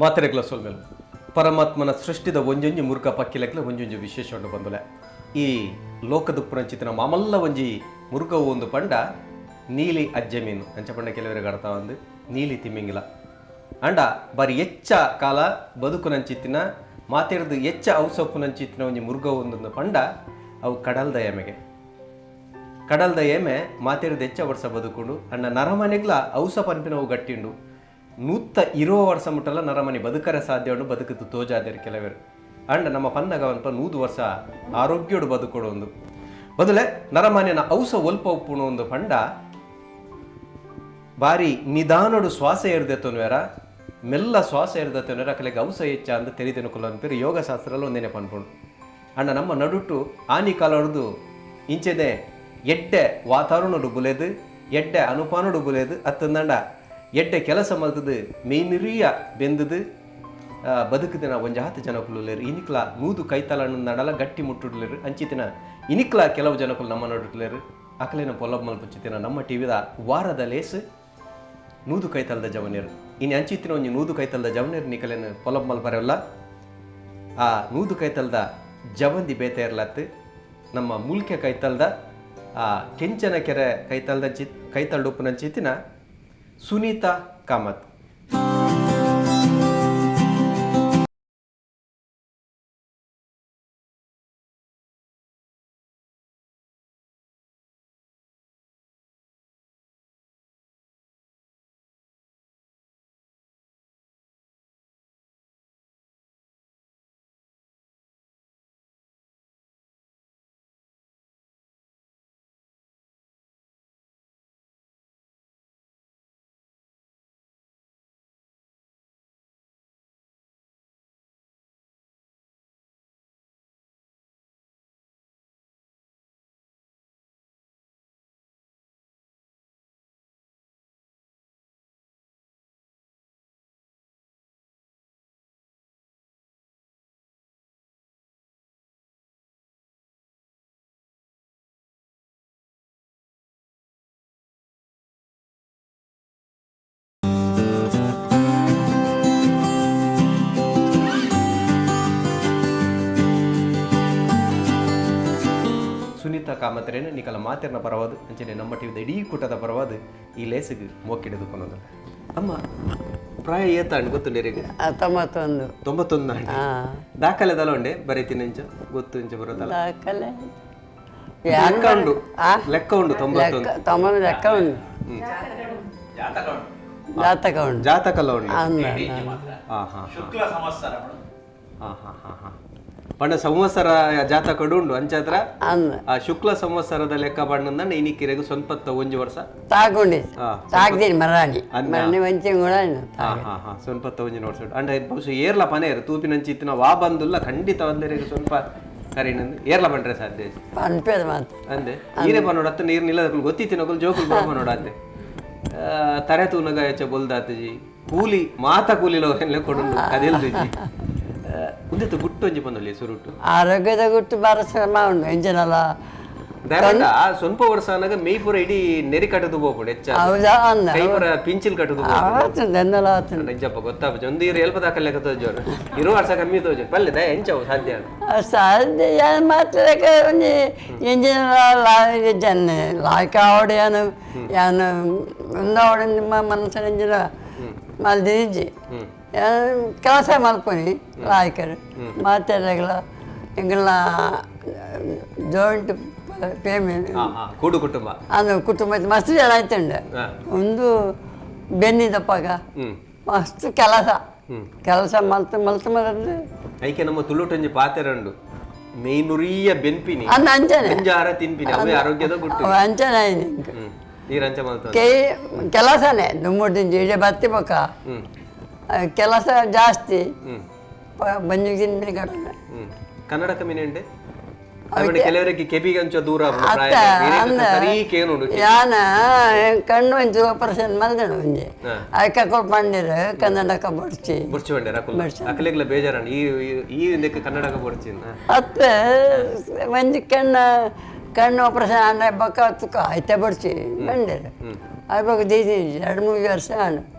ಮಾತೆರೆಗ್ಲ ಸೊಲ್ಮೆಲು ಪರಮಾತ್ಮನ ಸೃಷ್ಟಿದ ಒಂಜೊಂಜಿ ಮುರುಕ ಪಕ್ಕಿಲೆಗ್ಲ ಒಂಜೊಂಜಿ ವಿಶೇಷ ಉಂಡು ಬಂದುಲೆ ಈ ಲೋಕದ ಪುರಂಚಿತಿನ ಮಾಮಲ್ಲ ಒಂಜಿ ಮುರುಕವು ಒಂದು ಪಂಡ ನೀಲಿ ಅಜ್ಜೆ ಮೀನು ಅಂಚ ಪಂಡ ಕೆಲವರಿಗೆ ಅರ್ಥ ಒಂದು ನೀಲಿ ತಿಮ್ಮಿಂಗಿಲ ಅಂಡ ಬಾರಿ ಎಚ್ಚ ಕಾಲ ಬದುಕುನಂಚಿತ್ತಿನ ಮಾತೆರೆದು ಎಚ್ಚ ಔಸಪ್ಪುನಂಚಿತ್ತಿನ ಒಂಜಿ ಮುರುಗವು ಒಂದು ಪಂಡ ಅವು ಕಡಲ್ದ ಎಮೆಗೆ ಕಡಲ್ದ ಎಮೆ ಮಾತೆರೆದು ಹೆಚ್ಚ ವರ್ಷ ಬದುಕೊಂಡು ಅಣ್ಣ ನರಮನೆಗ್ಲ ಔಸ ಪನ್ಪಿನವು ಗಟ್ಟಿಂಡು 120 ವರ್ಷ ಮುಟ್ಟಲ್ಲ ನರಮನೆ ಬದುಕರೆ ಸಾಧ್ಯ ಉಂಡು ಬದುಕದು ತೋಜಾದೇರು ಕೆಲವರು ಅಂಡ ನಮ್ಮ ಪನ್ನಗವನ್ಪ 100 ವರ್ಷ ಆರೋಗ್ಯೋಡು ಬದುಕೊಡು ಒಂದು ಬದಲೆ ನರಮನೆನ ಔಸ ಒಲ್ಪ ಉಪ್ಪುಣು ಒಂದು ಪಂಡ ಬಾರಿ ನಿಧಾನೋಡು ಶ್ವಾಸ ಏರ್ದೆತ್ತೋನ್ವೇರ ಮೆಲ್ಲ ಶ್ವಾಸ ಏರ್ದೆತ್ತೋನ್ವೇರ ಕಲೆಗೆ ಔಸ ಹೆಚ್ಚ ಅಂತ ತೆರಿದೇನು ಕೊಲ್ಲೋನ್ಪೇರು ಯೋಗ ಶಾಸ್ತ್ರದಲ್ಲಿ ಒಂದೇನೆ ಪನ್ಪುಂಡು ಅಂಡ ನಮ್ಮ ನಡುಟು ಆನಿ ಕಾಲೊಡ್ದು ಇಂಚೆದೆ ಎಡ್ಡೆ ವಾತಾವರಣಡು ಬುಲೆದು ಎಡ್ಡೆ ಅನುಪಾನಡು ಬುಲೆದು ಅತ್ತಂದಂಡ ಎಡ್ಡೆ ಕೆಲಸ ಮಲ್ತದು ಮೇನಿರಿಯ ಬೆಂದದು ಬದುಕುದಿನ ಒಂಜ 10 ಜನಕುಲೇರು ಇನಿಕ್ಲ 100 ಕೈತಲನ್ನು ನಡಲ ಗಟ್ಟಿ ಮುಟ್ಟುಡ್ಲೇರು ಅಂಚಿತಿನ ಇನಿಕ್ಲ ಕೆಲವು ಜನಕುಲು ನಮ್ಮ ನಡುಟ್ಲೇರು ಅಕಲೇನ ಪೊಲಬ್ ಮಲ್ಪುಚ್ಚಿತಿನ ನಮ್ಮ ಟಿವಿದ ವಾರದ ಲೇಸು 100 ಕೈತಲದ ಜವನೇರು ಇನ್ನು ಅಂಚಿತಿನ ಒಂಜಿ 100 ಕೈತಲದ ಜವನೇರು ನಿಕಲೇನು ಪೊಲಬ್ ಮಲ್ಪರೆಲ್ಲ ಆ 100 ಕೈತಲದ ಜವಂದಿ ಬೇತೆ ಇರ್ಲತ್ತು ನಮ್ಮ ಮುಲ್ಕೆ ಕೈತಲದ ಆ ಕೆಂಚನ ಕೆರೆ ಕೈತಲ್ದ ಉಪ್ಪುನಂಚಿತಿನ ಸುನೀತಾ ಕಾಮತ್ ಸುನೀತಾ ಕಾಮತ್ರೇನು ನಿಕಲ ಮಾತೆರ್ನ ಪರವಾದು ಅಂಚನೆ ನಮ್ಮ ಟಿವಿದ ಇಡೀ ಕೂಟದ ಪರವಾದು ಈ ಲೇಸಿಗೆ ಮೋಕಿಡಿದು ಕೊನೋದು ಅಮ್ಮ ಪ್ರಾಯ ಏತಾಂಡ್ ಗೊತ್ತುಂಡೇರಿಗೆ 91 ದಾಖಲೆದಲ್ಲ ಉಂಡೆ ಬರೀತೀನಿ ಇಂಚ ಗೊತ್ತು ಇಂಚ ಬರೋದಲ್ಲ ದಾಖಲೆ ಲೆಕ್ಕ ಉಂಡು ಲೆಕ್ಕ ಉಂಡು 91 ಲೆಕ್ಕ ಉಂಡು ಜಾತಕ ಉಂಡು ಜಾತಕಲ್ಲ ಉಂಡು ಶುಕ್ಲ ಸಂವತ್ಸರ ಪಂಡ ಸಂವತ್ಸರ ಜಾತಕ ಉಂಡು ಅಂಚತ್ರ ಆ ಶುಕ್ಲ ಸಂವತ್ಸರದ ಲೆಕ್ಕ ಬಣ್ಣದ ಇನಿಕಿರೆಗೂ ಸ್ವಲ್ಪ 1 ವರ್ಷ ತಾಗೊಂಡಿ ತಾಗ್ದೀನಿ ಮರಾಣಿ ಮರಣಿ ವಂಚೆ ಕೂಡ ಸ್ವಲ್ಪ 1 ವರ್ಷ ಅಂಡ ಬಹುಶಃ ಏರ್ಲ ಪನೇರು ತೂಪಿನಂಚಿತ್ತಿನ ವಾ ಬಂದುಲ್ಲ ಖಂಡಿತ ಒಂದರಿಗೆ ಸ್ವಲ್ಪ ಕರೀನಂದು ಏರ್ಲ ಬಂಡ್ರೆ ಸಾಧ್ಯ ಅನ್ಪೇದ ಮಾತು ಅಂದೆ ಈರೆ ಪನ್ನೋಡ ಹತ್ತ ನೀರು ನಿಲ್ಲದ ಗೊತ್ತಿತ್ತಿನ ಜೋಕುಲ್ ಬರೋಡ ಅಂದೆ ತರೆ ತೂನಗ ಹೆಚ್ಚ ಬೊಲ್ದಾತಜಿ ಕೂಲಿ ಮಾತ ಕೂಲಿಲ ಕೊಡು ಅದೆಲ್ದುಜಿ ಉಂದೆತ್ತು ಗುಟ್ಟು ಒಂಜಿ ಬಂದಲ್ಲಿ ಸುರುಟು ಆರೋಗ್ಯದ ಗುಟ್ಟು ಬಾರ ಶ್ರಮ ಉಂಡು ಎಂಜನಲ್ಲ ಸ್ವಲ್ಪ ವರ್ಷ ಅನ್ನಾಗ ಮೇಯ್ಪುರ ಇಡೀ ನೆರಿ ಕಟ್ಟದು ಹೋಗ್ಬಿಡು ಹೆಚ್ಚ ಹೌದಾ ಅಂದ ಕೈಪುರ ಪಿಂಚಿಲ್ ಕಟ್ಟದು ಎಂದಲ್ಲ ನಿಜಪ್ಪ ಗೊತ್ತಾಗ ಒಂದು ಇರು ಎಲ್ಪ ದಾಖಲೆ ತೋಜೋರು ಇರೋ ವರ್ಷ ಕಮ್ಮಿ ತೋಜು ಪಲ್ಲೆ ದಯ ಎಂಚವು ಸಾಧ್ಯ ಸಾಧ್ಯ ಏನು ಮಾತ್ರ ಒಂದು ಎಂಜಿನ ಜನ ಲಾಯ್ಕ ಆವಡ ಏನು ಏನು ಒಂದಾವಡ ನಿಮ್ಮ ಮನಸ್ಸಿನ ಎಂಜಿನ ಮಲ್ದಿಜ್ಜಿ ಕೆಲಸ ಮಲ್ಪನಿ ಲಾಯ್ಕರು ಮಾತಾಡಗಳ ಹಿಂಗೆಲ್ಲ ಜಾಯಿಂಟ್ ಪೇಮೆಂಟ್ ಕೂಡು ಕುಟುಂಬ ಅದು ಕುಟುಂಬ ಮಸ್ತ್ ಜನ ಆಯ್ತುಂಡು ಒಂದು ಬೆನ್ನಿದಪ್ಪಾಗ ಮಸ್ತ್ ಕೆಲಸ ಮಲ್ತು ಐಕೆ ನಮ್ಮ ತುಳುಟೊಂಜಿ ಪಾತೆರಂಡು ಮೇಯ್ನುರಿಯ ಬೆನ್ಪಿನಿ ಅಂದ ಅಂಚನೆ ಅಂಜಾರ ತಿನ್ಪಿನಿ ಅವೇ ಆರೋಗ್ಯದ ಗುಟ್ಟು ಅಂಚನೆ ನೀರಂಚ ಮಲ್ತ ಕೆಲಸನೇ ದುಮ್ಮುಟ್ಟಿಂಜಿ ಇಡೀ ಬತ್ತಿ ಬೊಕ್ಕ ಕೆಲಸ ಜಾಸ್ತಿ ಬಂಜುಗಿನ ಕಡಿಮೆ ಕನ್ನಡ ಕಮ್ಮಿನೇ ಕೆಲವರಿಗೆ ಕೆಬಿಗಂಚ ದೂರ ಯಾನ ಕಣ್ಣು ಒಂಚು ಆಪರೇಷನ್ ಮಲ್ದಣ ಒಂಜಿ ಅಕ್ಕ ಕೊಡ್ಪಂಡಿರ ಕನ್ನಡಕ ಬಡ್ಚಿ ಬುಡ್ಚಿ ಬಂಡ್ಯಾರ ಅಕಲೆಗ್ಲ ಬೇಜಾರ ಈ ಕನ್ನಡಕ ಬಡ್ಚಿ ಅತ್ತ ಒಂಜಿ ಕಣ್ಣು ಆಪರೇಷನ್ ಅಂಡ ಬಕ್ಕ ತುಕ ಐತೆ ಬಡ್ಚಿ ಬಂದಿರ ಅವಾಗ 2-3 ವರ್ಷ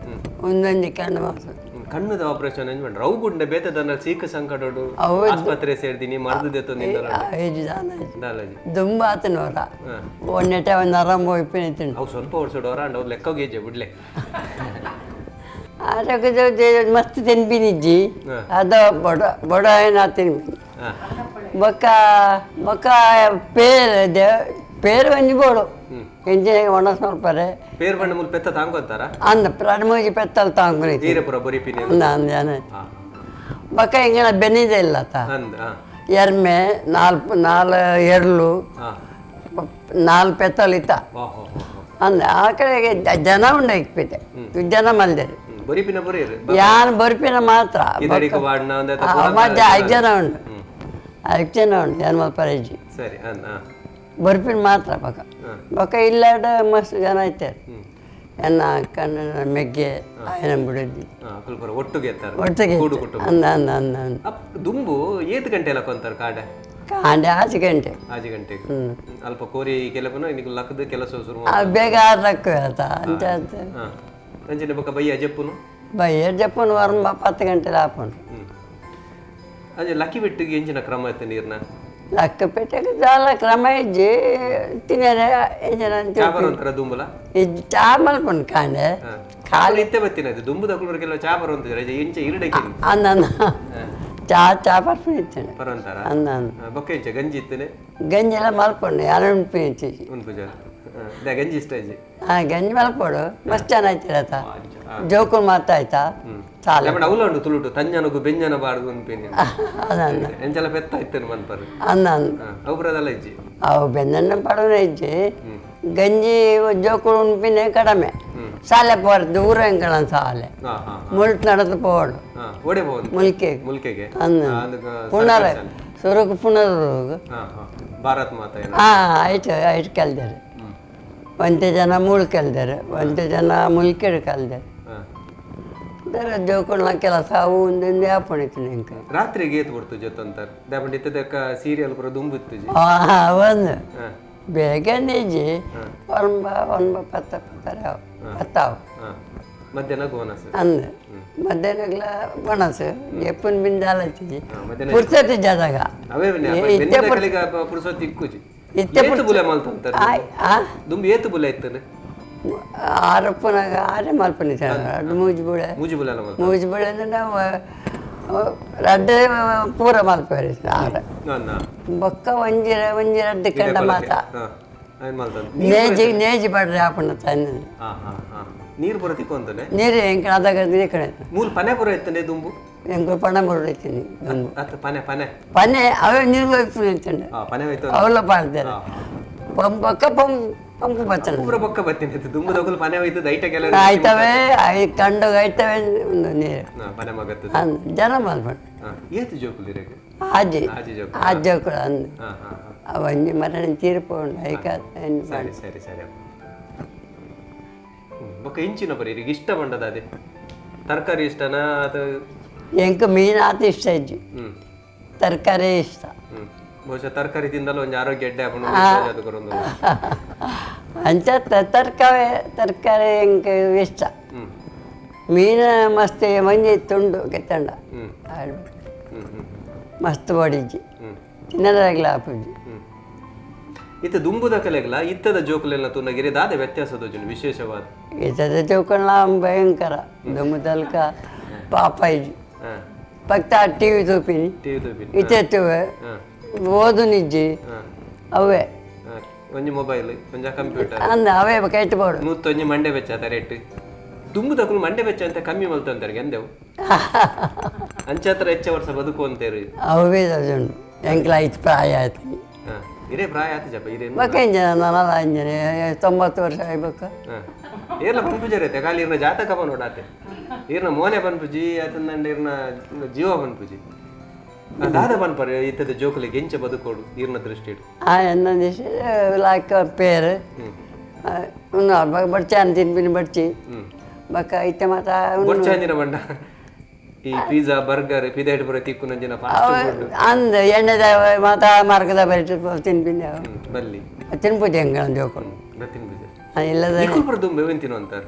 ಒಂದೊಂದು ಕಣ್ಣು ಮಾತ್ರ ಕಣ್ಣದ ಆಪರೇಷನ್ ಎಂಜ್ ಮಾಡ್ರ ಅವು ಗುಂಡೆ ಬೇತದನ್ನ ಸೀಕ ಸಂಕಟೋಡು ಆಸ್ಪತ್ರೆ ಸೇರ್ದಿನಿ ಮರ್ದದೆತ್ತು ನಿಂದಲ್ಲ ಐದು ಜನ ದಾಲಾಜಿ ದುಂಬ ಆತನವರ ಒಂದೆಟ ಒಂದು ನರಂಬ ಇಪ್ಪಿನ ಅವು ಸ್ವಲ್ಪ ವರ್ಷೋಡವರ ಅಂಡ್ ಅವ್ರು ಲೆಕ್ಕ ಗೇಜೆ ಬಿಡ್ಲೆ ಆರೋಗ್ಯದ ಮಸ್ತ್ ತಿನ್ಬಿನಿಜ್ಜಿ ಅದ ಬಡ ಬಡ ಏನ ತಿನ್ಬಿ ಬೊಕ್ಕ ಬೊಕ್ಕ పేరు వంజిపోడు ఎంచి వండ సోల్పరే పేరు బండ ముల్ పెత్త తాంకొత్తారా అంద ప్రడమోజి పెత్తలు తాంకుని తీరపుర బొరిಪಿನಿ ಅಂದ ಬಕ್ಕ ಹಿಂಗೆ ಬೆನ್ನಿದೆ ಇಲ್ಲತ್ತ ಎರ್ಮೆ ನಾಲ್ಕು ಎರ್ಲು 4 పెత్తలు ಇತ್ತ ಅಂದ ಆ ಕಡೆಗೆ ಜನ ಉಂಡ ಇಕ್ಬಿಟ್ಟೆ ಜನ ಮಲ್ದೇರು ಬೊರಿಪಿನ ಬೊರೇರು ಯಾನ್ ಬೊರಿಪಿನ ಮಾತ್ರ ಮಧ್ಯ 5 ಜನ ಉಂಡು 5 ಜನ ಉಂಡು ಯಾನ್ ಮಲ್ಪರೇಜಿ ಸರಿ ಬರ್ಪಿನ ಮಾತ್ರ ಬೊಕ್ಕ ಇಲ್ಲಾಡ ಮಸ್ತ್ ಜನ ಐತಾರೆ ಎನ್ನ ಕಣ್ಣ ಮೆಗ್ಗೆ ಆಯನ ಬಿಡದ್ದಿ ಒಟ್ಟಿಗೆ ಅಂದ ಅಂದ ಅಂದ ದುಂಬು ಏತ್ ಗಂಟೆ ಎಲ್ಲ ಕೊಂತಾರ ಕಾಂಡೆ 6 ಗಂಟೆ ಅಲ್ಪ ಕೋರಿ ಕೆಲಪನ ನಿಮಗೆ ಲಕ್ಕದ ಕೆಲಸ ಶುರು ಬೇಗ ಆಡ್ರಕ್ಕು ಆತ ಅಂತ ಅಂಚನೆ ಬೊಕ್ಕ ಬಯ್ಯ ಜಪ್ಪುನು ಬಯ್ಯ ಜಪ್ಪುನು ವರ್ಮ 10 ಗಂಟೆ ಆಪುಂಡು ಅದೇ ಲಕ್ಕಿ ಬಿಟ್ಟಿಗೆ ಎಂಚಿನ ಕ್ರಮ ಐತೆ ನೀರ್ನ ಲಕ್ಕಪೇಟೆಗೆ ಜಾಲ ಕ್ರಮ ಇಜ್ಜಿ ತಿನ್ನರೆ ಚಾಪರ ದುಂಬಲ ಚಾ ಮಲ್ಪುಂಡು ಕಾಂಡೆ ಖಾಲಿ ಇತ್ತೆ ಬತ್ತಿನದು ದುಂಬು ತಗೊಳ್ಬರ ಕೆಲವು ಚಾ ಬರುವಂತಿದ್ರೆ ಎಂಚ ಇರಡಕ್ಕೆ ಅಂದ ಚಾ ಬರ್ಪುಂಡು ಇತ್ತೇನೆ ಬರಂತಾರ ಅಂದ ಬೊಕ್ಕ ಎಂಚ ಗಂಜಿ ಇತ್ತೇನೆ ಗಂಜಿ ಎಲ್ಲ ಮಲ್ಪುಂಡು ಎರಡು ಪೀಚಿ ಪೂಜಾ ಗಂಜಿ ಇಷ್ಟ ಇಜ್ಜಿ ಗಂಜಿ ಮಲ್ಪೋಡು ಮಸ್ತ್ ಚೆನ್ನಾಯ್ತಿರತ್ತ ಜೋಕುಲ್ ಮಾತಾಯ್ತಾ ಅವಲಂಡು ತುಳುಟು ತಂಜನಗು ಬೆಂಜನ ಬಾಡ್ದು ಅನ್ಪೇನಿ ಎಂಚಲ ಪೆತ್ತ ಇತ್ತೇನೆ ಮನ್ಪರು ಅಂದ ಅವ್ರದೆಲ್ಲ ಇಜ್ಜಿ ಅವು ಬೆಂಜನ ಪಡೋನ ಇಜ್ಜಿ ಗಂಜಿ ಜೋಕುಳು ಉಣ್ಪಿನೇ ಕಡಿಮೆ ಶಾಲೆ ಪೋರ್ ದೂರ ಎಂಕಣ ಶಾಲೆ ಮುಲ್ಟ್ ನಡೆದು ಪೋಡು ಮುಲ್ಕೆಗೆ ಅಂದ ಪುನರ್ ಸುರುಕು ಪುನರ್ ಭಾರತ್ ಮಾತಾ ಐಟ್ ಕಲ್ದಾರೆ ಒಂತೆ ಜನ ಮೂಳು ಕಲ್ದಾರೆ ಒಂತೆ ಜನ ಮುಲ್ಕೆಡು ಕಲ್ದಾರೆ ಜೋಕೊಂಡ್ಲ ಕೆಲಸ ಅವು ಒಂದೊಂದು ಯಾಪಣಿತೀನಿ ಇಂಕ ರಾತ್ರಿಗೆ ಏತ್ ಕೊಡ್ತು ಜೊತ್ತಂತಾರ ದಾಪಂಡ ಇತ್ತದಕ್ಕ ಸೀರಿಯಲ್ ಪುರ ದುಂಬಿತ್ತು ಒಂದು ಬೇಗ ನಿಜಿ ಒನ್ಬ ಪತ್ತಾವು ಮಧ್ಯಾಹ್ನ ಗೋನಸ್ ಅಂದ ಮಧ್ಯಾಹ್ನಗ್ಲ ಗೋನಸ್ ಎಪ್ಪನ್ ಬಿಂದಾಲತ್ತಿ ಪುರ್ಸತಿ ಜಾದಾಗ ಇತ್ತೆ ಪುರ್ಸತಿ ಇಕ್ಕುಜಿ ಏತು ಬುಲೆ ಮಲ್ತಂತಾರ ದುಂಬಿ ಏತು ಬುಲೆ ಇತ್ತನೆ ಆರಪ್ಪನಾಗ ಆರೇ ಮಲ್ಪನಿ ಮೂಜಿ ಬುಳೆ ಅಂದ್ರೆ ನಾವು ರಡ್ಡೆ ಪೂರ ಮಲ್ಪೇರಿ ಆರ ಬೊಕ್ಕ ಒಂಜಿ ರಡ್ಡೆ ಕಂಡ ಮಾತ ನೇಜಿ ಬಡ್ರಿ ಆಪಣ್ಣ ತಾನೆ ನೀರು ಪುರ ತಿಕ್ಕೊಂತಾನೆ ನೀರು ಹೆಂಗೆ ಅದಾಗ ಕಡೆ ಮೂಲ ಪನೆ ಪುರ ಇತ್ತನೆ ದುಂಬು ಹೆಂಗೆ ಪಣ ಬಡ್ತೀನಿ ಪನೆ ಪನೆ ಪನೆ ಅವೇ ನೀರು ಹೋಗ್ತೀನಿ ಅಂತಂಡೆ ಅವಲ್ಲ ಪಾಡ್ತಾರೆ ಬೊಕ್ಕ ಪಂಪು ಬರ್ತಾನೆ ಪೂರ ಬೊಕ್ಕ ಬರ್ತೀನಿ ದುಂಬು ತಗೊಳ್ಳು ಪನೆ ಹೋಯ್ತು ಐಟಗೆಲ್ಲ ಆಯ್ತವೆ ಕಂಡೋಗ ಆಯ್ತವೆ ಒಂದು ನೀರು ಪನೆ ಮಗತ್ತು ಜನ ಮಲ್ಪಟ್ಟು ಏತು ಜೋಕುಲು ಆಜಿ ಜೋಕುಳು ಅಂದು ಅವನ್ನಿ ಮರಣ ತೀರ್ಪುಂಡು ಸರಿ ಸರಿ ಸರಿ ಬೊಕ್ಕ ಇಂಚಿನ ಬರೀ ಈಗ ಇಷ್ಟ ಬಂಡದ ಅದೇ ತರಕಾರಿ ಇಷ್ಟನಾ ಅಥವಾ ಎಂಕ ಮೀನು ಆತ ಇಷ್ಟ ಇಜ್ಜಿ ತರಕಾರಿ ಇಷ್ಟ ಬಹುಶಃ ತರಕಾರಿ ತಿಂದಲ್ಲ ಒಂದು ಆರೋಗ್ಯ ಎಡ್ಡೆ ಹಾಕೊಂಡು ಅಂಚ ತರಕಾರಿ ಎಂಕ ಇಷ್ಟ ಮೀನು ಮಸ್ತ್ ಮಂಜಿ ತುಂಡು ಕೆತ್ತಂಡ ಮಸ್ತ್ ಬಡಿಜ್ಜಿ ತಿನ್ನದಾಗ್ಲ ಆಪುಜ್ಜಿ ಇತ್ತ ದುಂಬುದ ಕಲೆಗಲ ಇತ್ತದ ಜೋಕುಲೆಲ್ಲ ತುನ್ನಗಿರಿ ದಾದ ವ್ಯತ್ಯಾಸದ ವಿಶೇಷವಾದ ಇತ್ತದ ಜೋಕುಲ ಭಯಂಕರ ದುಂಬುದಲ್ಕ ಪಾಪಾಯ್ಜಿ ಪಕ್ತ ಟಿವಿ ತೂಪಿನಿ ಇತ್ತೆತ್ತುವೆ ಓದು ನಿಜ್ಜಿ ಅವೇ ಒಂಜಿ ಮೊಬೈಲ್ ಒಂಜ ಕಂಪ್ಯೂಟರ್ ಅಂದ ಅವೇ ಕೈಟ್ಬೋಡು ನೂತ್ತೊಂಜಿ ಮಂಡೆ ಬೆಚ್ಚ ರೇಟ್ ದುಂಬು ತಕುಲು ಮಂಡೆ ಬೆಚ್ಚ ಅಂತ ಕಮ್ಮಿ ಮಲ್ತಂತಾರೆ ಎಂದೆವು ಅಂಚತ್ರ ಹೆಚ್ಚ ವರ್ಷ ಬದುಕು ಅಂತೇರಿ ಅವೇ ಉಂಡು ಎಂಕ್ಲ ಐದು ಪ್ರಾಯ ಆಯ್ತು ಇರೇ ಪ್ರಾಯ ಆಯ್ತು ಜಪ ಇರೇ ಬಕ್ಕಂಜನ ನನಲ ಅಂಜನೆ 90 ವರ್ಷ ಆಗ್ಬೇಕು ಏರ್ಲ ಪನ್ಪುಜರೈತೆ ಖಾಲಿ ಇರ್ನ ಜಾತಕ ನೋಡಾತೆ ಇರ್ನ ಮೋನೆ ಪನ್ಪುಜಿ ಆತಂದಂಡ ಇರ್ನ ಜೀವ ಪನ್ಪುಜಿ ದಾದ ಪನ್ಪರೆ ಇತ್ತದ ಜೋಕುಲಿಗೆ ಎಂಚ ಬದುಕೋಡು ಇರ್ನ ದೃಷ್ಟಿ ಎನ್ನ ದಿಶ ಲಾಯ್ಕ ಪೇರು ಬಡ್ಚಾನ್ ತಿನ್ಬಿನಿ ಬಡ್ಚಿ ಬಕ್ಕ ಐತೆ ಮಾತ ಬಡ್ಚಾಂದಿನ ಬಂಡ ಈ ಪಿಜ್ಜಾ ಬರ್ಗರ್ ಪಿದಾಯ್ಡ್ ಬರ ತಿಕ್ಕು ನಂಜಿನ ಅಂದ ಎಣ್ಣೆದ ಮಾತ ಮಾರ್ಗದ ಬರೀ ತಿನ್ಬಿನಿ ಬಲ್ಲಿ ತಿನ್ಪುಜಿ ಹೆಂಗ ಜೋಕೊಂಡು ತಿನ್ಪುಜಿ ಇಲ್ಲದ ದುಂಬೆ ತಿನ್ನು ಅಂತಾರೆ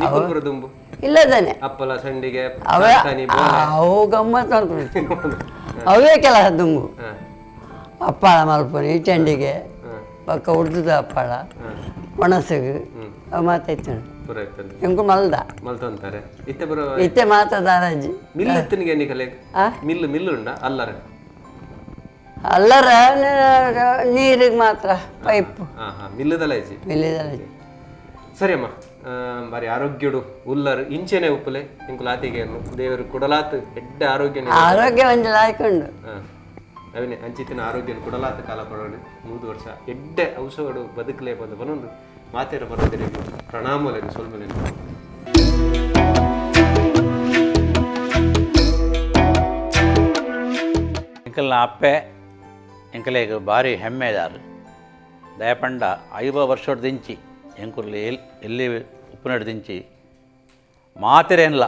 ನಿಕುಲ್ಪುರ ದುಂಬು ಇಲ್ಲದಾನೆ ಅಪ್ಪಲ ಸಂಡಿಗೆ ಅವೇ ಸಾಸ್ತಾನಿ, ಬೋನೆ. ಅವು ಗಮ್ಮತ್ತು ಮಾಡ್ಕೊಂಡು ಅವೇ ಕೆಲಸ ದುಂಬು ಹ, ಹಪ್ಪಳ ಮಲ್ಪನಿ ಚಂಡಿಗೆ ಹ, ಪಕ್ಕ ಉಡ್ದದ ಹಪ್ಪಳ ಒಣಸಗು ಅವು ಮಾತಾಯ್ತು ಪುರ ಇತ್ತಂದ್ರೆ ಎಂಕು ಮಲ್ದ ಮಲ್ತಂತಾರೆ ಇತ್ತೆ ಬರೋ ಇತ್ತೆ ಮಾತಾದಾರಜ್ಜಿ ಮಿಲ್ಲು ಎತ್ತನಿಗೆ ಎಣ್ಣಿ ಕಲೆ ಆ? ಮಿಲ್ಲು ಉಂಡ ಅಲ್ಲರ ಅಲ್ಲರ ನೀರಿಗೆ ಮಾತ್ರ ಪೈಪ್ ಹಾ ಹಾ ಮಿಲ್ಲದಲ್ಲ ಐಜಿ ಮಿಲ್ಲಿದಲ್ಲ ಸರಿ ಅಮ್ಮ ಬಾರಿ ಆರೋಗ್ಯಡು ಉಲ್ಲರ್ ಇಂಚೆನೆ ಉಪ್ಪಲೆ ಇಂಕು ಲಾತಿಗೆಯನ್ನು ದೇವರು ಕುಡಲಾತ್ ಎಡ್ಡ ಆರೋಗ್ಯ ಆರೋಗ್ಯ ಒಂದಿಲ್ಲ ಆಯ್ಕೊಂಡು ಅವನೇ ಅಂಚಿತ್ತಿನ ಆರೋಗ್ಯ ಕುಡಲಾತ ಕಾಲ ಪಡೋಡು 3 ವರ್ಷ ಎಡ್ಡ ಔಷಧಗಳು ಬದುಕಲೇ ಬಂದು ಬನ್ನೊಂದು ಮಾತೇರ ಬರೋದಿರಿ ಪ್ರಣಾಮಲೇನು ಸೊಲ್ಮನೇನು ಎಂಕಲ್ನ ಅಪ್ಪೆ ಎಂಕಲೆಗ್ ಭಾರಿ ಹೆಮ್ಮೆದಾರು ದಯಪಂಡ 5 ವರ್ಷದ ದಿಂಚಿ ಎಂಕುರ್ಲಿ ಎಲ್ಲಿ ಉಪ್ಪುನಡು ದಿಂಚಿ ಮಾತಿರೇನಿಲ್ಲ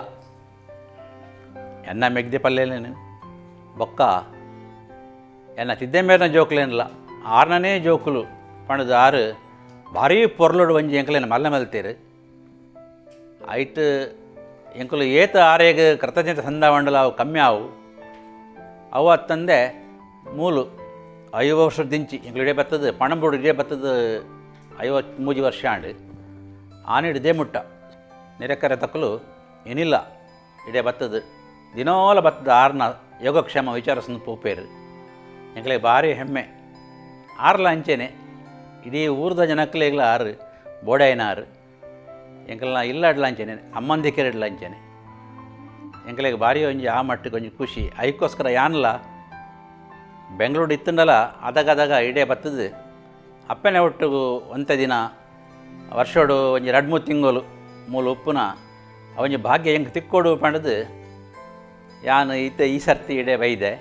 ಎನ್ನ ಮೆಗ್ದೆ ಪಲ್ಯಲೇನು ಬೊಕ್ಕ ಎನ್ನ ತಿದ್ದೆ ಮೇಲಿನ ಜೋಕುಲೇನಿಲ್ಲ 6ನೇ ಜೋಕುಲು ಪಣದು 6 ಭಾರಿ ಪೊರ್ಲುಡು ಒಂಜಿ ಎಂಕಲೇನು ಮಲ್ಲ ಮಲ್ತೀರು ಐಟ್ ಎಂಕುಲು ಏತ ಆರೇಗ ಕೃತಜ್ಞತೆ ಸಂದಾವಂಡಲ ಅವು ಕಮ್ಮಿ ಅವು ಅತ್ತಂದೆ ಮೂಲು 5 ವರ್ಷದ ದಿಂಚಿ ಎಂಕಲು ಇಡೇ ಬತ್ತದ ಪಣಂಬುಡು ಇಡೇ ಬತ್ತದ 53 ವರ್ಷ ಆಂಡು ಆನಿಡು ದೇ ಮುಟ್ಟ ನಿರೆಕರೆ ತಕ್ಕಲು ಏನಿಲ್ಲ ಇಡೇ ಬತ್ತದ ದಿನೋಲ ಬತ್ತದ 6ನ ಯೋಗಕ್ಷೇಮ ವಿಚಾರಸಂದು ಪೂಪೇರು ಎಂಕಲೆ ಭಾರಿ ಹೆಮ್ಮೆ 6ಲ ಅಂಚೆನೆ ಇಡೀ ಊರ್ದ ಜನಕ್ಕಲೆಗ್ಲ 6 ಬೋಡಾಯಿನ 6 ಎಂಕಲ್ನ ಇಲ್ಲ ಅಡ್ಲಂಚೆನೆ ಅಮ್ಮಂದಿಕೆರೆ ಇಡ್ಲಂಚೆನೆ ಎಂಕಲೆಗೆ ಭಾರಿ ಒಂಜಿ ಆ ಮಟ್ಟಿಗೆ ಒಂಜಿ ಖುಷಿ ಐಕೋಸ್ಕರ ಯಾನ್ಲ ಬೆಂಗಳೂರು ಇತ್ತಂಡಲ ಅದಾಗ ಇಡೇ ಬತ್ತದು ಅಪ್ಪನೆ ಒಟ್ಟಿಗೂ ಒಂತೆ ದಿನ ವರ್ಷೋಡು ಒಂಜಿ 2-3 ತಿಂಗಳು ಮೂಲ ಉಪ್ಪುನ ಅವೊಂಜಿ ಭಾಗ್ಯ ಹೆಂಗೆ ತಿಕ್ಕೋಡು ಪಂಡದು ಯಾನು ಈ ಸರ್ತಿ ಇಡೇ ಬೈದೆ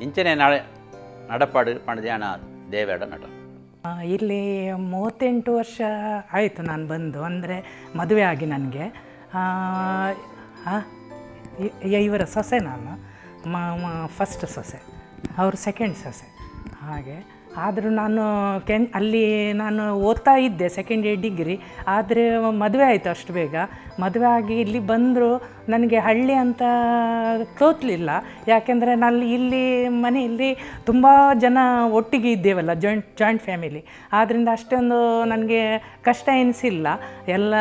ಇಂಚನೆ ನಡಪಾಡು ಪಂಡದು ಯಾನ ದೇವೇಡ ನಟ ಇಲ್ಲಿ 38 ವರ್ಷ ಆಯಿತು ನಾನು ಬಂದು, ಅಂದರೆ ಮದುವೆ ಆಗಿ ನನಗೆ ಇವರ ಸೊಸೆ ನಾನು ಫಸ್ಟ್ ಸೊಸೆ, ಅವರು ಸೆಕೆಂಡ್ ಸೊಸೆ. ಹಾಗೆ ಆದರೂ ನಾನು ಅಲ್ಲಿ ನಾನು ಓದ್ತಾ ಇದ್ದೆ ಸೆಕೆಂಡ್ ಇಯರ್ ಡಿಗ್ರಿ, ಆದರೆ ಮದುವೆ ಆಯಿತು ಅಷ್ಟು ಬೇಗ. ಮದುವೆ ಆಗಿ ಇಲ್ಲಿ ಬಂದರೂ ನನಗೆ ಹಳ್ಳಿ ಅಂತ ತೋಚಲಿಲ್ಲ, ಯಾಕೆಂದರೆ ನಾನು ಇಲ್ಲಿ ಮನೆಯಲ್ಲಿ ತುಂಬ ಜನ ಒಟ್ಟಿಗೆ ಇದ್ದೇವಲ್ಲ, ಜಾಯಿಂಟ್ ಫ್ಯಾಮಿಲಿ. ಆದ್ದರಿಂದ ಅಷ್ಟೊಂದು ನನಗೆ ಕಷ್ಟ ಎನಿಸಿಲ್ಲ. ಎಲ್ಲ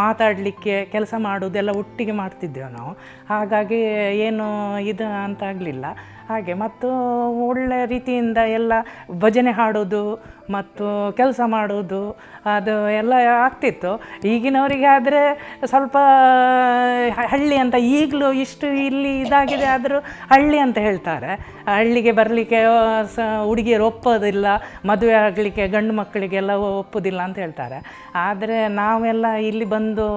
ಮಾತಾಡಲಿಕ್ಕೆ, ಕೆಲಸ ಮಾಡೋದೆಲ್ಲ ಒಟ್ಟಿಗೆ ಮಾಡ್ತಿದ್ದೇವೆ ನಾವು. ಹಾಗಾಗಿ ಏನು ಇದು ಅಂತ ಆಗಲಿಲ್ಲ. ಹಾಗೆ ಮತ್ತು ಒಳ್ಳೆ ರೀತಿಯಿಂದ ಎಲ್ಲ ಭಜನೆ ಹಾಡೋದು ಮತ್ತು ಕೆಲಸ ಮಾಡೋದು ಅದು ಎಲ್ಲ ಆಗ್ತಿತ್ತು. ಈಗಿನವರಿಗೆ ಆದರೆ ಸ್ವಲ್ಪ ಹಳ್ಳಿ ಅಂತ, ಈಗಲೂ ಇಷ್ಟು ಇಲ್ಲಿ ಇದಾಗಿದೆ ಆದರೂ ಹಳ್ಳಿ ಅಂತ ಹೇಳ್ತಾರೆ. ಹಳ್ಳಿಗೆ ಬರಲಿಕ್ಕೆ ಹುಡುಗಿಯರು ಒಪ್ಪೋದಿಲ್ಲ, ಮದುವೆ ಆಗಲಿಕ್ಕೆ ಗಂಡು ಮಕ್ಕಳಿಗೆಲ್ಲ ಒಪ್ಪೋದಿಲ್ಲ ಅಂತ ಹೇಳ್ತಾರೆ. ಆದರೆ ನಾವೆಲ್ಲ ಇಲ್ಲಿ ಬಂದು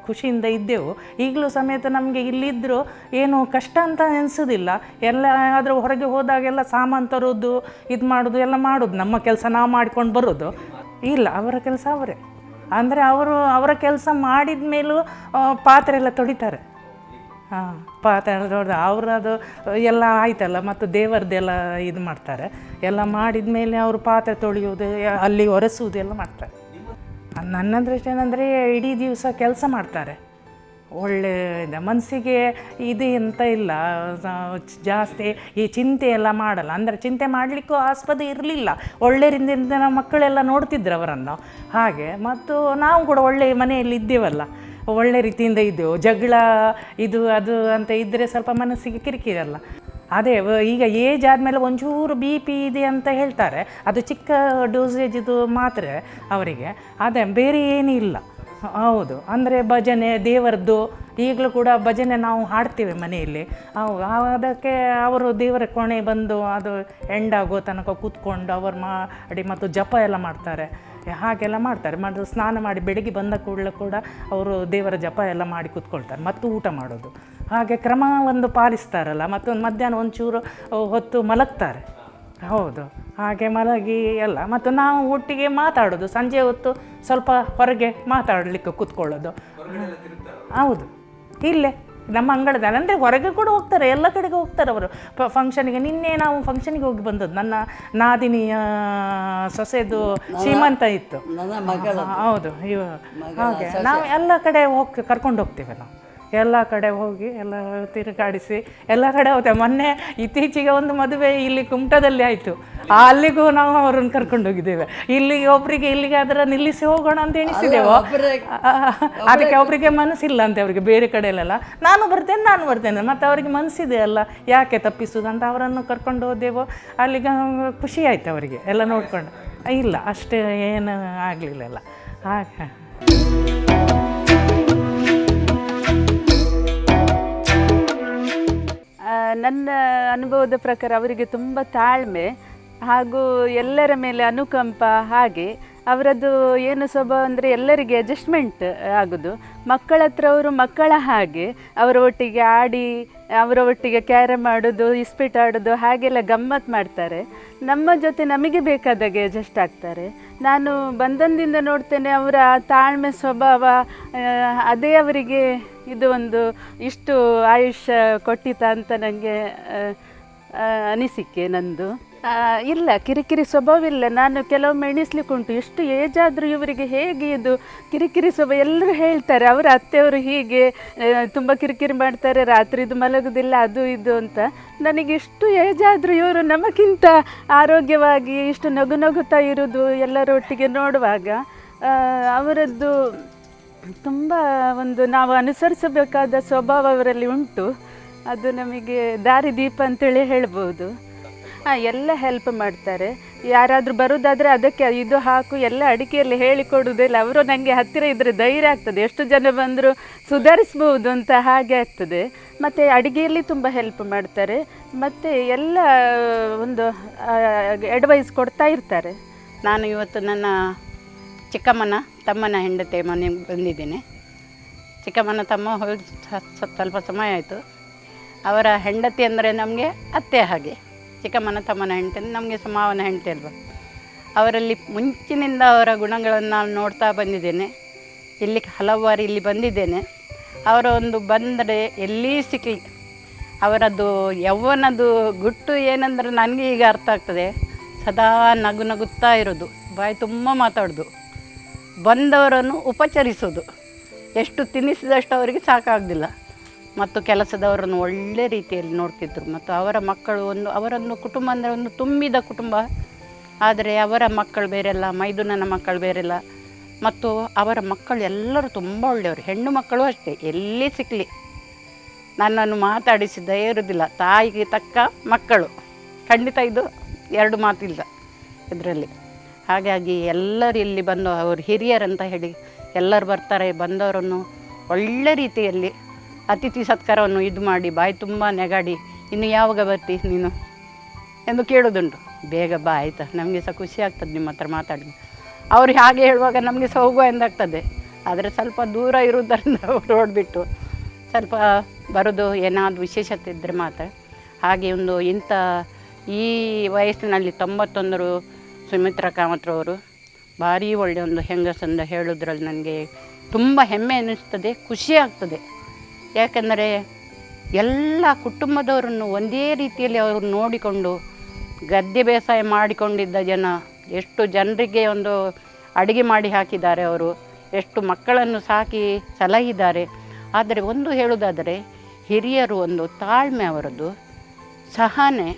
ಖುಷಿಯಿಂದ ಇದ್ದೆವು. ಈಗಲೂ ಸಮೇತ ನಮಗೆ ಇಲ್ಲಿದ್ದರೂ ಏನು ಕಷ್ಟ ಅಂತ ಅನಿಸೋದಿಲ್ಲ. ಎಲ್ಲ ಆದರೂ ಹೊರಗೆ ಹೋದಾಗೆಲ್ಲ ಸಾಮಾನು ತರೋದು, ಇದು ಮಾಡೋದು ಎಲ್ಲ ಮಾಡೋದು, ನಮ್ಮ ಕೆಲಸ ನಾವು ಮಾಡ್ಕೊಂಡು ಬರೋದು ಇಲ್ಲ. ಅವರ ಕೆಲಸ ಅವರೇ, ಅಂದರೆ ಅವರ ಕೆಲಸ ಮಾಡಿದ ಮೇಲೂ ಪಾತ್ರೆ ಎಲ್ಲ ತೊಳಿತಾರೆ. ಹಾಂ, ಪಾತ್ರೆ ತೊಳೆದು ಅವರದು ಎಲ್ಲ ಆಯ್ತಲ್ಲ, ಮತ್ತು ದೇವರದ್ದೆಲ್ಲ ಇದು ಮಾಡ್ತಾರೆ. ಎಲ್ಲ ಮಾಡಿದ ಮೇಲೆ ಅವರು ಪಾತ್ರೆ ತೊಳೆಯೋದು, ಅಲ್ಲಿ ಒರೆಸೋದು ಎಲ್ಲ ಮಾಡ್ತಾರೆ. ನನ್ನ ದೃಷ್ಟಿ ಏನಂದರೆ ಇಡೀ ದಿವಸ ಕೆಲಸ ಮಾಡ್ತಾರೆ. ಒಳ್ಳೆ ಮನಸ್ಸಿಗೆ ಇದು ಅಂತ ಇಲ್ಲ, ಜಾಸ್ತಿ ಈ ಚಿಂತೆ ಎಲ್ಲ ಮಾಡಲ್ಲ. ಅಂದರೆ ಚಿಂತೆ ಮಾಡಲಿಕ್ಕೂ ಆಸ್ಪದ ಇರಲಿಲ್ಲ. ಒಳ್ಳೆಯರಿಂದ ನಮ್ಮ ಮಕ್ಕಳೆಲ್ಲ ನೋಡ್ತಿದ್ರು ಅವರನ್ನು. ಹಾಗೆ ಮತ್ತು ನಾವು ಕೂಡ ಒಳ್ಳೆಯ ಮನೆಯಲ್ಲಿ ಇದ್ದೇವಲ್ಲ, ಒಳ್ಳೆ ರೀತಿಯಿಂದ ಇದ್ದೆವು. ಜಗಳ ಇದು ಅದು ಅಂತ ಇದ್ದರೆ ಸ್ವಲ್ಪ ಮನಸ್ಸಿಗೆ ಕಿರಿಕಿರಲ್ಲ. ಅದೇ ಈಗ ಏಜ್ ಆದಮೇಲೆ ಒಂಚೂರು BP ಇದೆ ಅಂತ ಹೇಳ್ತಾರೆ, ಅದು ಚಿಕ್ಕ ಡೋಸೇಜಿದು ಮಾತ್ರ ಅವರಿಗೆ, ಅದೇ ಬೇರೆ ಏನೂ ಇಲ್ಲ. ಹೌದು, ಅಂದರೆ ಭಜನೆ ದೇವರದ್ದು, ಈಗಲೂ ಕೂಡ ಭಜನೆ ನಾವು ಹಾಡ್ತೇವೆ ಮನೆಯಲ್ಲಿ. ಅದಕ್ಕೆ ಅವರು ದೇವರ ಕೋಣೆ ಬಂದು ಅದು ಎಂಡಾಗೋ ತನಕ ಕೂತ್ಕೊಂಡು ಅವರು ಮಾಡಿ ಮತ್ತು ಜಪ ಎಲ್ಲ ಮಾಡ್ತಾರೆ. ಹಾಗೆಲ್ಲ ಮಾಡ್ತಾರೆ. ಮತ್ತು ಸ್ನಾನ ಮಾಡಿ ಬೆಳಗ್ಗೆ ಬಂದ ಕೂಡಲೇ ಕೂಡ ಅವರು ದೇವರ ಜಪ ಎಲ್ಲ ಮಾಡಿ ಕೂತ್ಕೊಳ್ತಾರೆ, ಮತ್ತು ಊಟ ಮಾಡೋದು. ಹಾಗೆ ಕ್ರಮ ಒಂದು ಪಾಲಿಸ್ತಾರಲ್ಲ. ಮತ್ತು ಮಧ್ಯಾಹ್ನ ಒಂಚೂರು ಹೊತ್ತು ಮಲಗ್ತಾರೆ. ಹೌದು, ಹಾಗೆ ಮಲಗಿ ಎಲ್ಲ. ಮತ್ತು ನಾವು ಒಟ್ಟಿಗೆ ಮಾತಾಡೋದು, ಸಂಜೆ ಹೊತ್ತು ಸ್ವಲ್ಪ ಹೊರಗೆ ಮಾತಾಡಲಿಕ್ಕೆ ಕೂತ್ಕೊಳ್ಳೋದು. ಹೌದು, ಇಲ್ಲೇ ನಮ್ಮ ಅಂಗಳದಲ್ಲಿ, ಅಂದರೆ ಹೊರಗೆ ಕೂಡ ಹೋಗ್ತಾರೆ, ಎಲ್ಲ ಕಡೆಗೆ ಹೋಗ್ತಾರೆ ಅವರು ಫಂಕ್ಷನಿಗೆ. ನಿನ್ನೆ ನಾವು ಫಂಕ್ಷನಿಗೆ ಹೋಗಿ ಬಂದದ್ದು, ನನ್ನ ನಾದಿನಿಯ ಸೊಸೆದು ಶ್ರೀಮಂತ ಇತ್ತು. ಹೌದು, ಹಾಗೆ ನಾವು ಎಲ್ಲ ಕಡೆ ಕರ್ಕೊಂಡು ಹೋಗ್ತೇವೆ. ನಾವು ಎಲ್ಲ ಕಡೆ ಹೋಗಿ ಎಲ್ಲ ತಿರುಗಾಡಿಸಿ ಎಲ್ಲ ಕಡೆ ಹೋಗ್ತೇವೆ. ಮೊನ್ನೆ ಇತ್ತೀಚೆಗೆ ಒಂದು ಮದುವೆ ಇಲ್ಲಿ ಕುಮಟದಲ್ಲಿ ಆಯಿತು, ಅಲ್ಲಿಗೂ ನಾವು ಅವರನ್ನು ಕರ್ಕೊಂಡು ಹೋಗಿದ್ದೇವೆ. ಇಲ್ಲಿಗೆ ಒಬ್ಬರಿಗೆ ಇಲ್ಲಿಗೆ ಅದರ ನಿಲ್ಲಿಸಿ ಹೋಗೋಣ ಅಂತ ಎಣಿಸಿದೆವು. ಅದಕ್ಕೆ ಒಬ್ಬರಿಗೆ ಮನಸ್ಸಿಲ್ಲ ಅಂತೆ, ಅವರಿಗೆ ಬೇರೆ ಕಡೆಯಲ್ಲೆಲ್ಲ ನಾನು ಬರ್ತೇನೆ ಮತ್ತು ಅವರಿಗೆ ಮನಸ್ಸಿದೆ ಅಲ್ಲ, ಯಾಕೆ ತಪ್ಪಿಸೋದು ಅಂತ ಅವರನ್ನು ಕರ್ಕೊಂಡು ಹೋದೆವು. ಅಲ್ಲಿಗೆ ಖುಷಿ ಆಯಿತು ಅವರಿಗೆ ಎಲ್ಲ ನೋಡಿಕೊಂಡು. ಇಲ್ಲ ಅಷ್ಟೇ ಏನು ಆಗಲಿಲ್ಲ ಎಲ್ಲ ಹಾಗೆ. ನನ್ನ ಅನುಭವದ ಪ್ರಕಾರ ಅವರಿಗೆ ತುಂಬ ತಾಳ್ಮೆ ಹಾಗೂ ಎಲ್ಲರ ಮೇಲೆ ಅನುಕಂಪ. ಹಾಗೆ ಅವರದ್ದು ಏನು ಸ್ವಭಾವ ಅಂದರೆ ಎಲ್ಲರಿಗೆ ಅಡ್ಜಸ್ಟ್ಮೆಂಟ್ ಆಗೋದು. ಮಕ್ಕಳ ಹತ್ರ ಅವರು ಮಕ್ಕಳ ಹಾಗೆ ಅವರ ಒಟ್ಟಿಗೆ ಆಡಿ, ಅವರ ಒಟ್ಟಿಗೆ ಕ್ಯಾರಮ್ ಆಡೋದು, ಇಸ್ಪೀಟ್ ಆಡೋದು, ಹಾಗೆಲ್ಲ ಗಮ್ಮತ್ತು ಮಾಡ್ತಾರೆ. ನಮ್ಮ ಜೊತೆ ನಮಗೆ ಬೇಕಾದಾಗೆ ಅಡ್ಜಸ್ಟ್ ಆಗ್ತಾರೆ. ನಾನು ಬಂದಂದಿಂದ ನೋಡ್ತೇನೆ ಅವರ ತಾಳ್ಮೆ ಸ್ವಭಾವ, ಅದೇ ಅವರಿಗೆ ಇದು ಒಂದು ಇಷ್ಟು ಆಯುಷ್ಯ ಕೊಟ್ಟಿತ ಅಂತ ನನಗೆ ಅನಿಸಿಕೆ ನಂದು. ಇಲ್ಲ ಕಿರಿಕಿರಿ ಸ್ವಭಾವ ಇಲ್ಲ. ನಾನು ಕೆಲವೊಮ್ಮೆ ಎಣಿಸ್ಲಿಕ್ಕುಂಟು, ಎಷ್ಟು ಏಜ್ ಆದರೂ ಇವರಿಗೆ ಹೇಗೆ ಇದು ಕಿರಿಕಿರಿ ಸ್ವಭಾವ. ಎಲ್ಲರೂ ಹೇಳ್ತಾರೆ ಅವರ ಅತ್ತೆಯವರು ಹೀಗೆ ತುಂಬ ಕಿರಿಕಿರಿ ಮಾಡ್ತಾರೆ, ರಾತ್ರಿದು ಮಲಗೋದಿಲ್ಲ, ಅದು ಇದು ಅಂತ. ನನಗೆ ಇಷ್ಟು ಏಜ್ ಆದರೂ ಇವರು ನಮಗಿಂತ ಆರೋಗ್ಯವಾಗಿ ಇಷ್ಟು ನಗುತ್ತಾ ಇರೋದು ಎಲ್ಲರೊಟ್ಟಿಗೆ ನೋಡುವಾಗ ಅವರದ್ದು ತುಂಬ ಒಂದು ನಾವು ಅನುಸರಿಸಬೇಕಾದ ಸ್ವಭಾವ ಅವರಲ್ಲಿ ಉಂಟು. ಅದು ನಮಗೆ ದಾರಿದೀಪ ಅಂತೇಳಿ ಹೇಳ್ಬೋದು. ಎಲ್ಲ ಹೆಲ್ಪ್ ಮಾಡ್ತಾರೆ. ಯಾರಾದರೂ ಬರೋದಾದರೆ ಅದಕ್ಕೆ ಇದು ಹಾಕು ಎಲ್ಲ ಅಡಿಕೆಯಲ್ಲಿ ಹೇಳಿಕೊಡೋದಿಲ್ಲ. ಅವರು ನನಗೆ ಹತ್ತಿರ ಇದ್ದರೆ ಧೈರ್ಯ ಆಗ್ತದೆ, ಎಷ್ಟು ಜನ ಬಂದರೂ ಸುಧಾರಿಸ್ಬೋದು ಅಂತ ಹಾಗೆ ಆಗ್ತದೆ. ಮತ್ತು ಅಡುಗೆಯಲ್ಲಿ ತುಂಬ ಹೆಲ್ಪ್ ಮಾಡ್ತಾರೆ. ಮತ್ತು ಎಲ್ಲ ಒಂದು ಅಡ್ವೈಸ್ ಕೊಡ್ತಾ ಇರ್ತಾರೆ. ನಾನು ಇವತ್ತು ನನ್ನ ಚಿಕ್ಕಮ್ಮನ ತಮ್ಮನ ಹೆಂಡತಿ ಮನೆಗೆ ಬಂದಿದ್ದೇನೆ. ಚಿಕ್ಕಮ್ಮನ ತಮ್ಮ ಹೋಗಿ ಸ್ವಲ್ಪ ಸಮಯ ಆಯಿತು. ಅವರ ಹೆಂಡತಿ ಅಂದರೆ ನಮಗೆ ಅತ್ತೆ ಹಾಗೆ. ಚಿಕ್ಕಮ್ಮನ ತಮ್ಮನ ಹೆಂಡತಿ ನಮಗೆ ಮಾವನ ಹೆಂಡತಿ ಅಲ್ವ. ಅವರಲ್ಲಿ ಮುಂಚಿನಿಂದ ಅವರ ಗುಣಗಳನ್ನು ನಾನು ನೋಡ್ತಾ ಬಂದಿದ್ದೇನೆ. ಇಲ್ಲಿ ಹಲವು ಬಾರಿ ಇಲ್ಲಿ ಬಂದಿದ್ದೇನೆ. ಅವರ ಒಂದು ಬಂದರೆ ಎಲ್ಲಿ ಸಿಕ್ಕಲಿ ಅವರದ್ದು ಯೌವನದು ಗುಟ್ಟು ಏನಂದ್ರೆ ನನಗೆ ಈಗ ಅರ್ಥ ಆಗ್ತದೆ. ಸದಾ ನಗುತ್ತಾ ಇರೋದು, ಬಾಯಿ ತುಂಬ ಮಾತಾಡೋದು, ಬಂದವರನ್ನು ಉಪಚರಿಸೋದು, ಎಷ್ಟು ತಿನ್ನಿಸಿದಷ್ಟು ಅವರಿಗೆ ಸಾಕಾಗಲಿಲ್ಲ. ಮತ್ತು ಕೆಲಸದವರನ್ನು ಒಳ್ಳೆ ರೀತಿಯಲ್ಲಿ ನೋಡ್ತಿದ್ರು. ಮತ್ತು ಅವರ ಮಕ್ಕಳು ಅವರೊಂದು ಕುಟುಂಬ ಅಂದರೆ ಒಂದು ತುಂಬಿದ ಕುಟುಂಬ. ಆದರೆ ಅವರ ಮಕ್ಕಳು ಬೇರೆಲ್ಲ, ಮೈದುನನ ಮಕ್ಕಳು ಬೇರೆಲ್ಲ. ಮತ್ತು ಅವರ ಮಕ್ಕಳು ಎಲ್ಲರೂ ತುಂಬ ಒಳ್ಳೆಯವರು. ಹೆಣ್ಣು ಮಕ್ಕಳು ಅಷ್ಟೇ, ಎಲ್ಲಿ ಸಿಕ್ಕಲಿ ನನ್ನನ್ನು ಮಾತಾಡಿಸಿದ್ದೇ ಇರೋದಿಲ್ಲ. ತಾಯಿಗೆ ತಕ್ಕ ಮಕ್ಕಳು ಖಂಡಿತ, ಇದು ಎರಡು ಮಾತಿಲ್ಲ ಇದರಲ್ಲಿ. ಹಾಗಾಗಿ ಎಲ್ಲರೂ ಇಲ್ಲಿ ಬಂದು ಅವರು ಹಿರಿಯರಂತ ಹೇಳಿ ಎಲ್ಲರೂ ಬರ್ತಾರೆ. ಬಂದವರನ್ನು ಒಳ್ಳೆ ರೀತಿಯಲ್ಲಿ ಅತಿಥಿ ಸತ್ಕಾರವನ್ನು ಇದು ಮಾಡಿ ಬಾಯಿ ತುಂಬ ನೆಗಾಡಿ, ಇನ್ನು ಯಾವಾಗ ಬರ್ತಿ ನೀನು ಎಂದು ಕೇಳೋದುಂಟು. ಬೇಗ ಬಾ ಆಯಿತಾ, ನಮಗೆ ಸಹ ಖುಷಿ ಆಗ್ತದೆ ನಿಮ್ಮ ಹತ್ರ ಮಾತಾಡಿ. ಅವ್ರು ಹಾಗೆ ಹೇಳುವಾಗ ನಮಗೆ ಸಹ ಹೋಗುವ ಎಂದಾಗ್ತದೆ. ಆದರೆ ಸ್ವಲ್ಪ ದೂರ ಇರುವುದರಿಂದ ರೋಡ್ಬಿಟ್ಟು ಸ್ವಲ್ಪ ಬರೋದು ಏನಾದರೂ ವಿಶೇಷತೆ ಇದ್ದರೆ ಮಾತ್ರ. ಹಾಗೆ ಒಂದು ಇಂಥ ಈ ವಯಸ್ಸಿನಲ್ಲಿ 91 ಸುಮಿತ್ರಾ ಕಾಮತ್ರವರು ಭಾರಿ ಒಳ್ಳೆಯ ಒಂದು ಹೆಂಗಸಂದ ಹೇಳೋದ್ರಲ್ಲಿ ನನಗೆ ತುಂಬ ಹೆಮ್ಮೆ ಅನ್ನಿಸ್ತದೆ, ಖುಷಿ ಆಗ್ತದೆ. ಯಾಕೆಂದರೆ ಎಲ್ಲ ಕುಟುಂಬದವರನ್ನು ಒಂದೇ ರೀತಿಯಲ್ಲಿ ಅವರು ನೋಡಿಕೊಂಡು ಗದ್ದೆ ಬೇಸಾಯ ಮಾಡಿಕೊಂಡಿದ್ದ ಜನ, ಎಷ್ಟು ಜನರಿಗೆ ಒಂದು ಅಡುಗೆ ಮಾಡಿ ಹಾಕಿದ್ದಾರೆ ಅವರು, ಎಷ್ಟು ಮಕ್ಕಳನ್ನು ಸಾಕಿ ಸಲಹಿದ್ದಾರೆ. ಆದರೆ ಒಂದು ಹೇಳುವುದಾದರೆ ಹಿರಿಯರು ಒಂದು ತಾಳ್ಮೆ, ಅವರದ್ದು ಸಹನೆ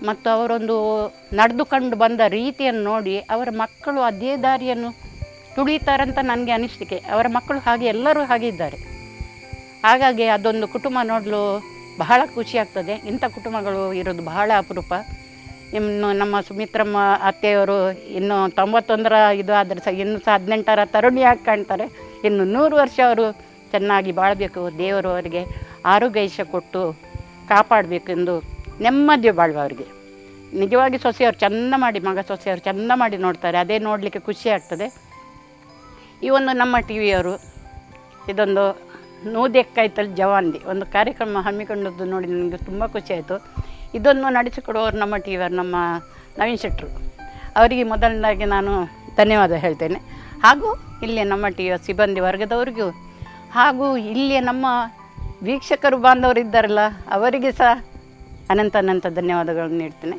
ಮತ್ತು ಅವರೊಂದು ನಡೆದುಕೊಂಡು ಬಂದ ರೀತಿಯನ್ನು ನೋಡಿ ಅವರ ಮಕ್ಕಳು ಅದೇ ದಾರಿಯನ್ನು ತುಳಿತಾರಂತ ನನಗೆ ಅನಿಸಿಕೆ. ಅವರ ಮಕ್ಕಳು ಹಾಗೆ ಎಲ್ಲರೂ ಹಾಗೆ ಇದ್ದಾರೆ. ಹಾಗಾಗಿ ಅದೊಂದು ಕುಟುಂಬ ನೋಡಲು ಬಹಳ ಖುಷಿಯಾಗ್ತದೆ. ಇಂಥ ಕುಟುಂಬಗಳು ಇರೋದು ಬಹಳ ಅಪರೂಪ. ಇನ್ನು ನಮ್ಮ ಸುಮಿತ್ರಮ್ಮ ಅತ್ತೆಯವರು ಇನ್ನು 91ರ ಇದು ಆದರೆ ಸಹ ಇನ್ನೂ ಸಹ 18ರ ತರುಣಿಯಾಗಿ ಕಾಣ್ತಾರೆ. ಇನ್ನು 100 ವರ್ಷ ಅವರು ಚೆನ್ನಾಗಿ ಬಾಳಬೇಕು. ದೇವರು ಅವರಿಗೆ ಆರೋಗ್ಯ ಕೊಟ್ಟು ಕಾಪಾಡಬೇಕೆಂದು ನೆಮ್ಮದಿ ಬಾಳುವ ಅವರಿಗೆ. ನಿಜವಾಗಿ ಸೊಸೆಯವರು ಚೆಂದ ಮಾಡಿ, ಮಗ ಸೊಸೆಯವರು ಚೆಂದ ಮಾಡಿ ನೋಡ್ತಾರೆ. ಅದೇ ನೋಡಲಿಕ್ಕೆ ಖುಷಿ ಆಗ್ತದೆ. ಈ ಒಂದು ನಮ್ಮ ಟಿ ವಿಯವರು ಇದೊಂದು ನೂದೆಕ್ಕಾಯ್ತಲ್ಲಿ ಜವಾನ್ದಿ ಒಂದು ಕಾರ್ಯಕ್ರಮ ಹಮ್ಮಿಕೊಂಡದ್ದು ನೋಡಿ ನನಗೆ ತುಂಬ ಖುಷಿಯಾಯಿತು. ಇದನ್ನು ನಡೆಸಿಕೊಡುವವರು ನಮ್ಮ ಟಿ ವಿಯವರು, ನಮ್ಮ ನವೀನ್ ಶೆಟ್ಟರು. ಅವರಿಗೆ ಮೊದಲನೇದಾಗಿ ನಾನು ಧನ್ಯವಾದ ಹೇಳ್ತೇನೆ. ಹಾಗೂ ಇಲ್ಲಿಯ ನಮ್ಮ ಟಿ ವಿಯ ಸಿಬ್ಬಂದಿ ವರ್ಗದವರಿಗೂ ಹಾಗೂ ಇಲ್ಲಿಯ ನಮ್ಮ ವೀಕ್ಷಕರು ಬಾಂಧವರು ಇದ್ದಾರಲ್ಲ ಅವರಿಗೆ ಸಹ ಅನಂತ ಅನಂತ ಧನ್ಯವಾದಗಳನ್ನು ನೀಡ್ತೇನೆ.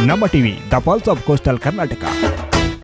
ನಮ್ಮ TV the pulse of coastal Karnataka.